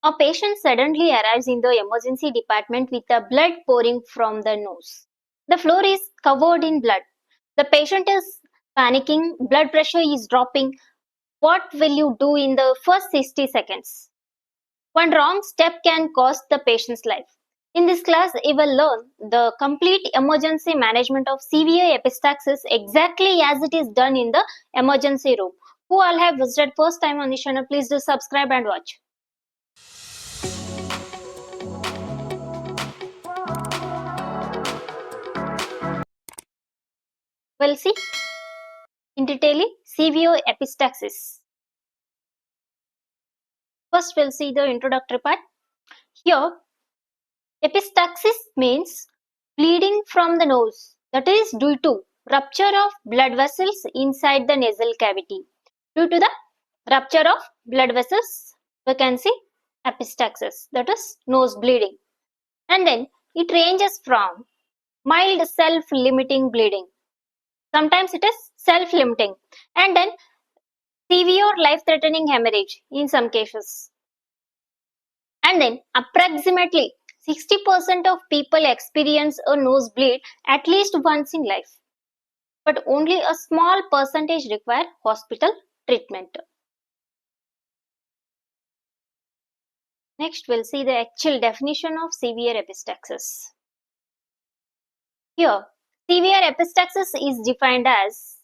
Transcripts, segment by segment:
A patient suddenly arrives in the emergency department with the blood pouring from the nose. The floor is covered in blood. The patient is panicking, blood pressure is dropping. What will you do in the first 60 seconds? One wrong step can cost the patient's life. In this class, you will learn the complete emergency management of severe epistaxis exactly as it is done in the emergency room. Who all have visited first time on this channel, please do subscribe and watch. We'll see in detail severe epistaxis. First, we'll see the introductory part. Here, epistaxis means bleeding from the nose, that is due to rupture of blood vessels inside the nasal cavity. Due to the rupture of blood vessels, we can see epistaxis, that is nose bleeding. And then it ranges from mild self-limiting bleeding. Sometimes it is self-limiting. And then severe life-threatening hemorrhage in some cases. And then approximately 60% of people experience a nosebleed at least once in life. But only a small percentage require hospital treatment. Next, we'll see the actual definition of severe epistaxis. Here, severe epistaxis is defined as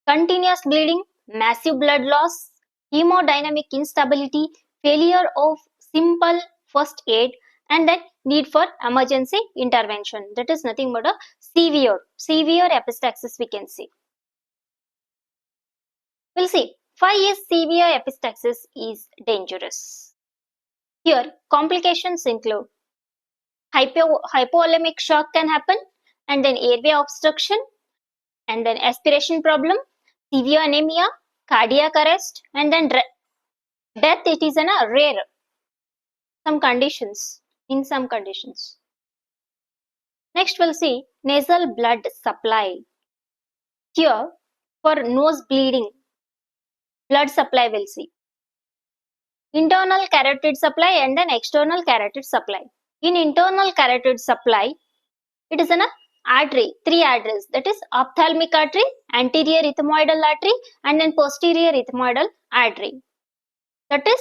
continuous bleeding, massive blood loss, hemodynamic instability, failure of simple first aid, and then need for emergency intervention. That is nothing but a severe epistaxis we can see. We'll see why is severe epistaxis is dangerous. Here, complications include hypovolemic shock can happen, and then airway obstruction, and then aspiration problem, severe anemia, cardiac arrest, and then death. It is a rare in some conditions. Next, we'll see nasal blood supply. Here, for nose bleeding, blood supply we'll see internal carotid supply and then external carotid supply. In internal carotid supply, it is an artery, three arteries, that is ophthalmic artery, anterior ethmoidal artery, and then posterior ethmoidal artery. That is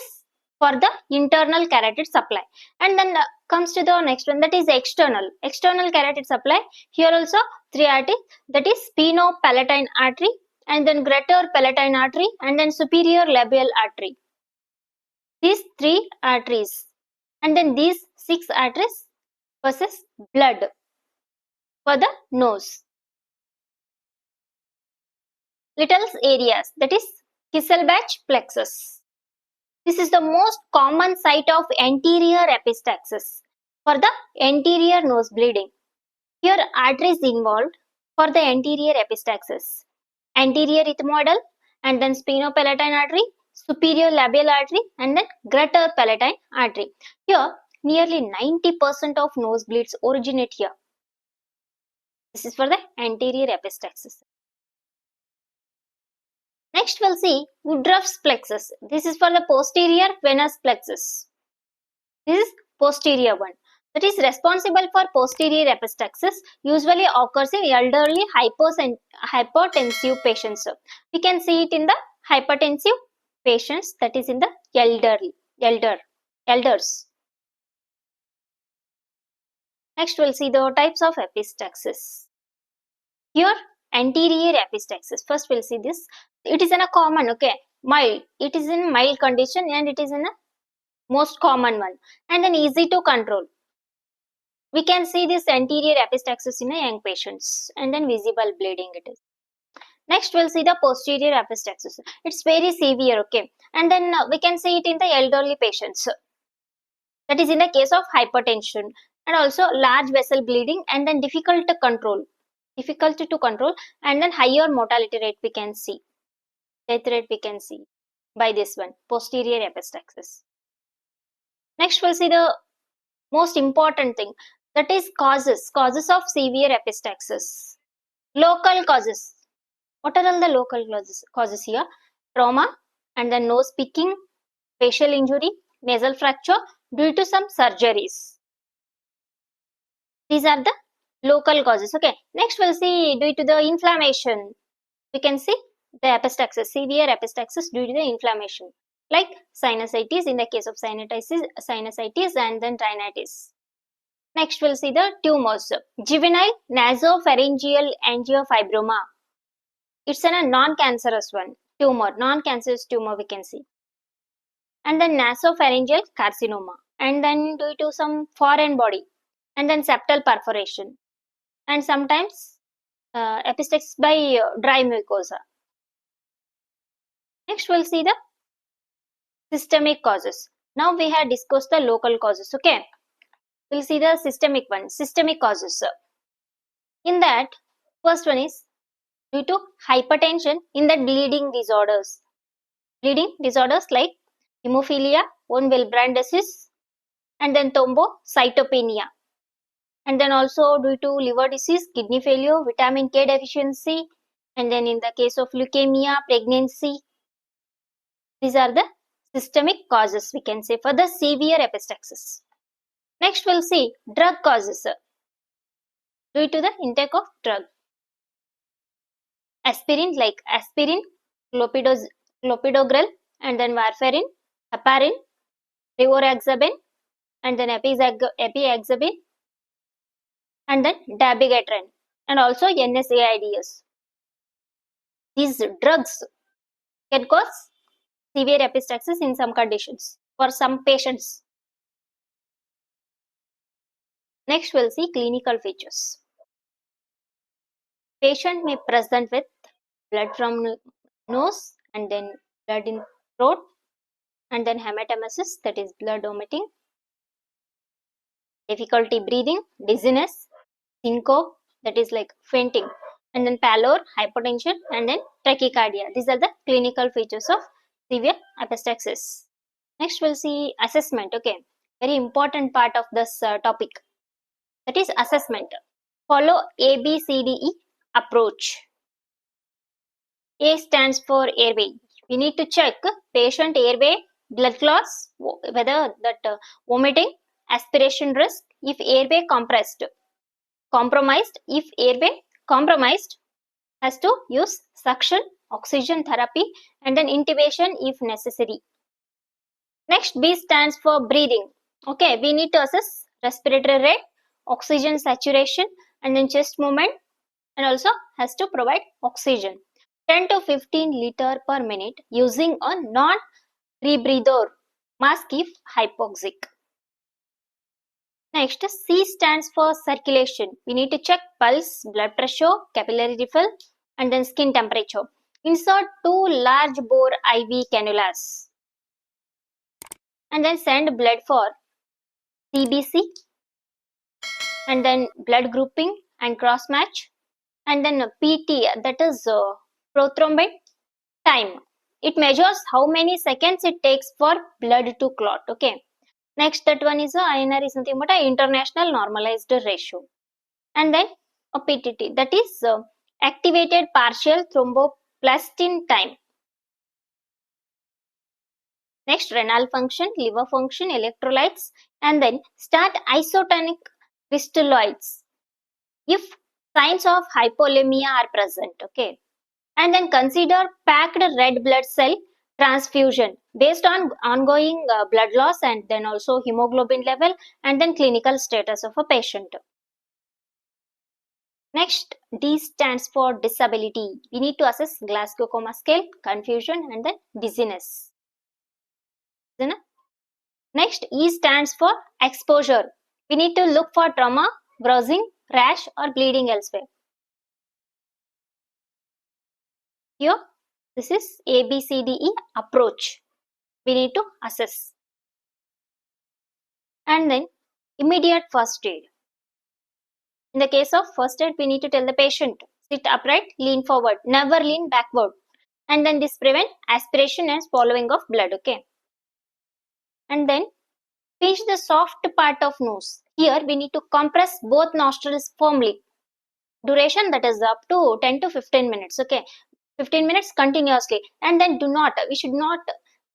for the internal carotid supply. And then comes to the next one, that is external carotid supply. Here also three arteries, that is sphenopalatine artery, and then greater palatine artery, and then superior labial artery. These three arteries, and then these six arteries versus blood for the nose. Little's areas, that is Kisselbach plexus. This is the most common site of anterior epistaxis for the anterior nose bleeding. Here arteries involved for the anterior epistaxis: anterior ethmoidal, and then sphenopalatine artery, superior labial artery, and then greater palatine artery. Here nearly 90% of nosebleeds originate here. This is for the anterior epistaxis. Next, we'll see Woodruff's plexus. This is for the posterior venous plexus. This is posterior one. That is responsible for posterior epistaxis. Usually occurs in elderly hypertensive patients. We can see it in the hypertensive patients, that is in the elders. Next, we'll see the types of epistaxis. Here, anterior epistaxis. First, we'll see this. It is in a common, mild. It is in mild condition and it is in a most common one, and then easy to control. We can see this anterior epistaxis in a young patients, and then visible bleeding it is. Next, we'll see the posterior epistaxis. It's very severe, and then we can see it in the elderly patients. That is in the case of hypertension, and also large vessel bleeding, and then difficult to control, and then higher mortality rate we can see. Death rate we can see by this one, posterior epistaxis. Next, we'll see the most important thing, that is causes of severe epistaxis. Local causes. What are all the local causes here? Trauma, and then nose picking, facial injury, nasal fracture due to some surgeries. These are the local causes. Okay, next we'll see due to the inflammation. We can see the epistaxis, severe epistaxis due to the inflammation, like sinusitis in the case of sinusitis and then rhinitis. Next we'll see the tumors. Juvenile nasopharyngeal angiofibroma. It's a non-cancerous one. Tumor, non-cancerous tumor we can see. And then nasopharyngeal carcinoma. And then due to some foreign body. And then septal perforation. And sometimes epistaxis by dry mucosa. Next we'll see the systemic causes. Now we have discussed the local causes. Okay. We'll see the systemic one. Systemic causes. In that, first one is due to hypertension in the bleeding disorders. Bleeding disorders like hemophilia, von Willebrand disease, and then thrombocytopenia. And then also due to liver disease, kidney failure, vitamin K deficiency, and then in the case of leukemia, pregnancy. These are the systemic causes we can say for the severe epistaxis. Next we'll see drug causes due to the intake of drug. Aspirin like aspirin, clopidogrel, and then warfarin, heparin, rivaroxaban, and then epiaxabin, and then dabigatran, and also NSAIDs. These drugs can cause severe epistaxis in some conditions for some patients. Next we'll see clinical features. Patient may present with blood from nose and then blood in throat and then hematemesis, that is blood vomiting, difficulty breathing, dizziness, syncope, that is like fainting, and then pallor, hypotension, and then tachycardia. These are the clinical features of severe epistaxis. Next we'll see assessment. Okay, very important part of this topic, that is assessment. Follow ABCDE approach. A stands for airway. We need to check patient airway, blood clots, whether that vomiting, aspiration risk, if airway compromised, if airway compromised, has to use suction, oxygen therapy, and then intubation if necessary. Next, B stands for breathing. Okay, we need to assess respiratory rate, oxygen saturation, and then chest movement, and also has to provide oxygen 10 to 15 liter per minute using a non-rebreather mask if hypoxic. Next, C stands for circulation. We need to check pulse, blood pressure, capillary refill, and then skin temperature. Insert 2 large bore IV cannulas and then send blood for CBC and then blood grouping and cross match, and then PT, that is prothrombin time. It measures how many seconds it takes for blood to clot. Okay. Next, that one is INR is nothing but an international normalized ratio. And then a PTT, that is activated partial thromboplastin time. Next, renal function, liver function, electrolytes, and then start isotonic crystalloids if signs of hypolemia are present. Okay. And then consider packed red blood cell transfusion based on ongoing blood loss and then also hemoglobin level and then clinical status of a patient. Next, D stands for disability. We need to assess Glasgow Coma Scale, confusion, and then dizziness. Next, E stands for exposure. We need to look for trauma, bruising, rash, or bleeding elsewhere. Here, this is ABCDE approach. We need to assess. And then immediate first aid. In the case of first aid, we need to tell the patient, sit upright, lean forward, never lean backward. And then this prevent aspiration and swallowing of blood. Okay. And then pinch the soft part of nose. Here we need to compress both nostrils firmly. Duration, that is up to 10 to 15 minutes. Okay. 15 minutes continuously, and then we should not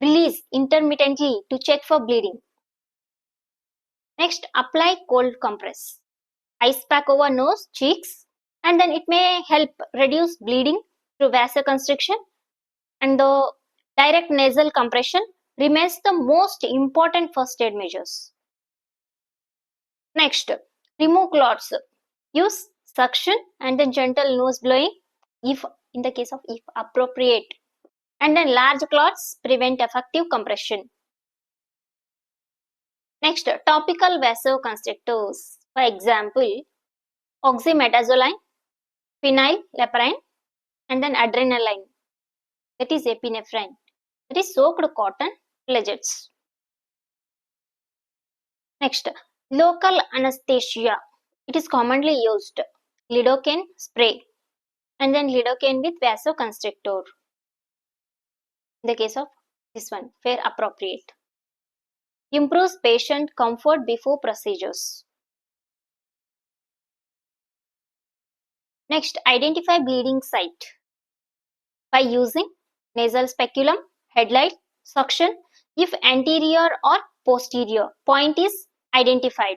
release intermittently to check for bleeding. Next, apply cold compress. Ice pack over nose, cheeks, and then it may help reduce bleeding through vasoconstriction, and the direct nasal compression remains the most important first aid measures. Next, remove clots. Use suction and then gentle nose blowing if in the case of if appropriate. And then large clots prevent effective compression. Next, topical vasoconstrictors. For example, oxymetazoline, phenylephrine, and then adrenaline. That is epinephrine. That is soaked cotton flagets. Next, local anesthesia. It is commonly used. Lidocaine spray and then lidocaine with vasoconstrictor. In the case of this one, where appropriate. Improves patient comfort before procedures. Next, identify bleeding site by using nasal speculum, headlight, suction if anterior or posterior point is identified.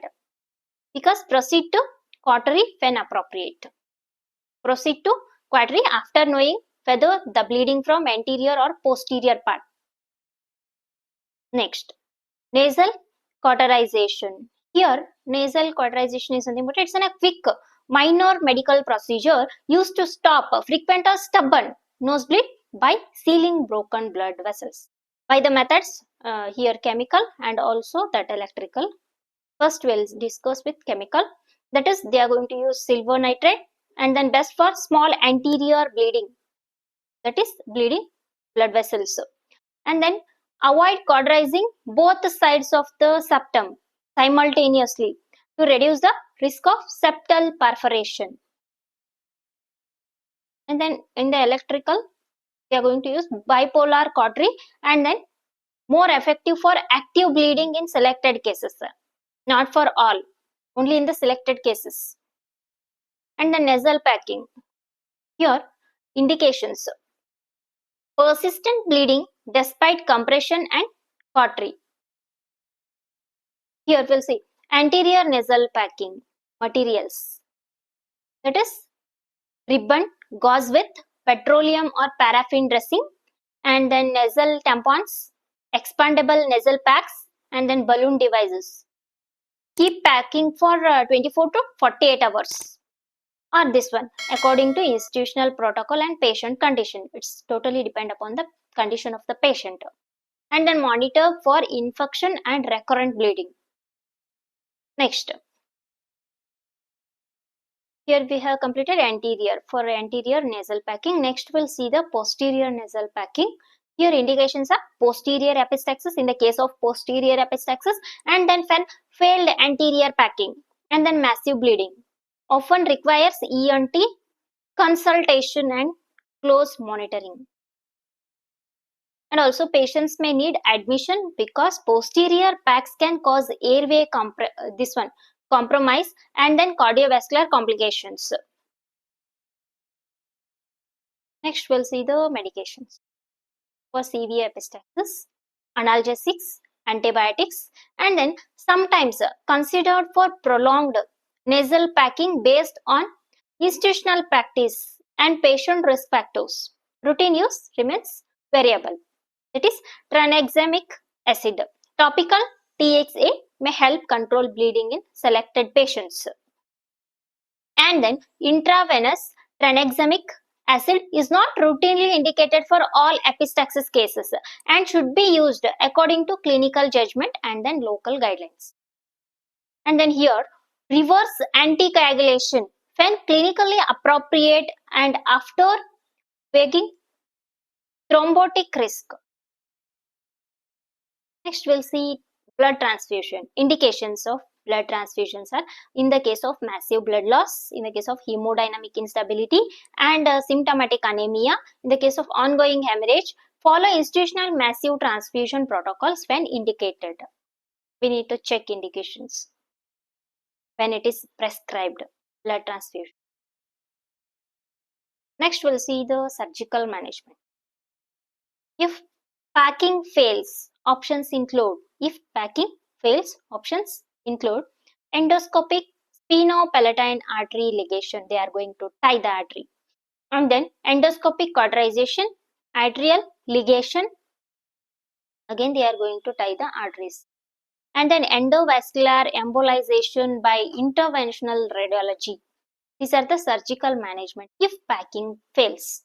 Because proceed to cautery when appropriate. Proceed to cautery after knowing whether the bleeding from anterior or posterior part. Next, nasal cauterization. Here, nasal cauterization is nothing but it's a quick minor medical procedure used to stop frequent or stubborn nosebleed by sealing broken blood vessels. By the methods here chemical and also that electrical. First we'll discuss with chemical, that is they are going to use silver nitrate and then best for small anterior bleeding, that is bleeding blood vessels. And then avoid cauterizing both sides of the septum simultaneously to reduce the risk of septal perforation. And then in the electrical, they are going to use bipolar cautery and then more effective for active bleeding in selected cases, not for all, only in the selected cases. And the nasal packing. Here, indications. Persistent bleeding despite compression and cautery. Here we'll see anterior nasal packing materials. That is ribbon, gauze with petroleum or paraffin dressing, and then nasal tampons, expandable nasal packs, and then balloon devices. Keep packing for 24 to 48 hours. Or this one, according to institutional protocol and patient condition. It's totally depend upon the condition of the patient. And then monitor for infection and recurrent bleeding. Next, here we have completed anterior for anterior nasal packing. Next, we'll see the posterior nasal packing. Here indications are posterior epistaxis in the case of posterior epistaxis, and then failed anterior packing, and then massive bleeding. Often requires ENT consultation and close monitoring. And also patients may need admission because posterior packs can cause airway compromise and then cardiovascular complications. Next we'll see the medications for severe epistaxis, analgesics, antibiotics, and then sometimes considered for prolonged nasal packing based on institutional practice and patient risk factors. Routine use remains variable. That is tranexamic acid. Topical TXA may help control bleeding in selected patients. And then intravenous tranexamic acid is not routinely indicated for all epistaxis cases and should be used according to clinical judgment and then local guidelines. And then here, reverse anticoagulation when clinically appropriate and after weighing thrombotic risk. Next, we'll see blood transfusion. Indications of blood transfusions are in the case of massive blood loss, in the case of hemodynamic instability, and symptomatic anemia. In the case of ongoing hemorrhage, follow institutional massive transfusion protocols when indicated. We need to check indications when it is prescribed blood transfusion. Next, we'll see the surgical management. If Packing fails, options include. If packing fails, options include endoscopic sphenopalatine artery ligation, they are going to tie the artery. And then endoscopic cauterization, arterial ligation, again they are going to tie the arteries. And then endovascular embolization by interventional radiology. These are the surgical management if packing fails.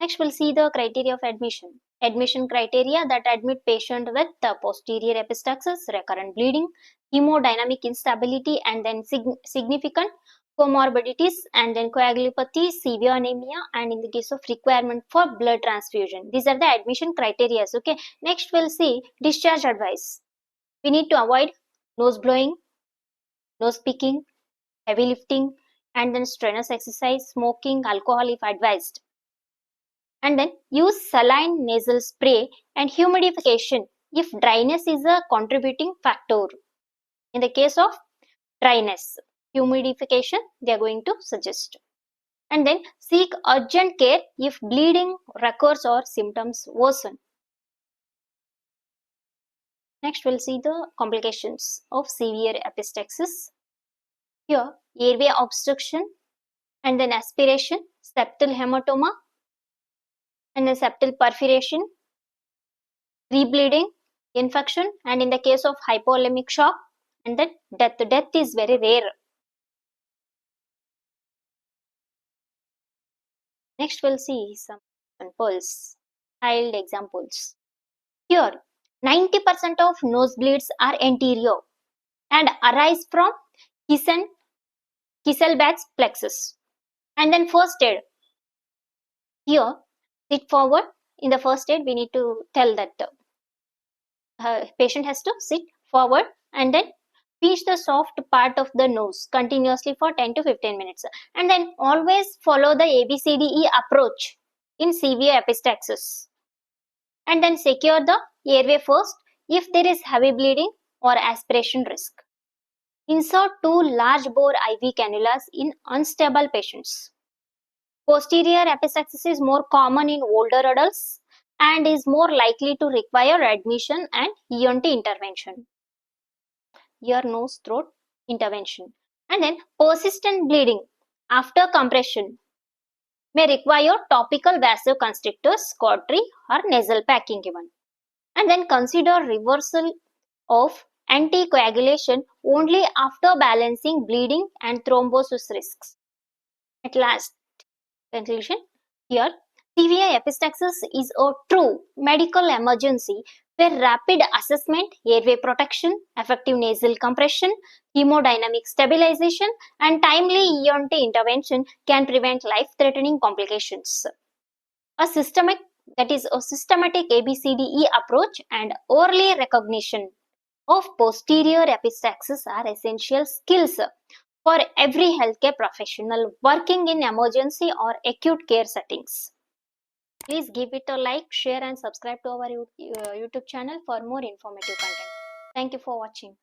Next, we'll see the criteria of admission. Admission criteria that admit patient with posterior epistaxis, recurrent bleeding, hemodynamic instability, and then significant comorbidities, and then coagulopathy, severe anemia, and in the case of requirement for blood transfusion. These are the admission criteria. Okay. Next, we'll see discharge advice. We need to avoid nose blowing, nose picking, heavy lifting, and then strenuous exercise, smoking, alcohol if advised. And then use saline nasal spray and humidification if dryness is a contributing factor. In the case of dryness, humidification they are going to suggest. And then seek urgent care if bleeding recurs or symptoms worsen. Next, we'll see the complications of severe epistaxis. Here, airway obstruction, and then aspiration, septal hematoma, and then septal perforation, rebleeding, infection, and in the case of hypovolemic shock, and then death. Death is very rare. Next, we'll see some examples, child examples. Here, 90% of nosebleeds are anterior and arise from Kisselbach's plexus. And then first aid. Here, sit forward. In the first aid, we need to tell that patient has to sit forward and then pinch the soft part of the nose continuously for 10 to 15 minutes. And then always follow the ABCDE approach in severe epistaxis. And then secure the airway first if there is heavy bleeding or aspiration risk. Insert 2 large bore IV cannulas in unstable patients. Posterior epistaxis is more common in older adults and is more likely to require admission and ENT intervention. Ear, nose, throat intervention. And then persistent bleeding after compression may require topical vasoconstrictors, cautery, or nasal packing given. And then consider reversal of anticoagulation only after balancing bleeding and thrombosis risks. At last, conclusion. Here, severe epistaxis is a true medical emergency where rapid assessment, airway protection, effective nasal compression, hemodynamic stabilization, and timely ENT intervention can prevent life-threatening complications. A systematic ABCDE approach and early recognition of posterior epistaxis are essential skills for every healthcare professional working in emergency or acute care settings. Please give it a like, share and subscribe to our YouTube channel for more informative content. Thank you for watching.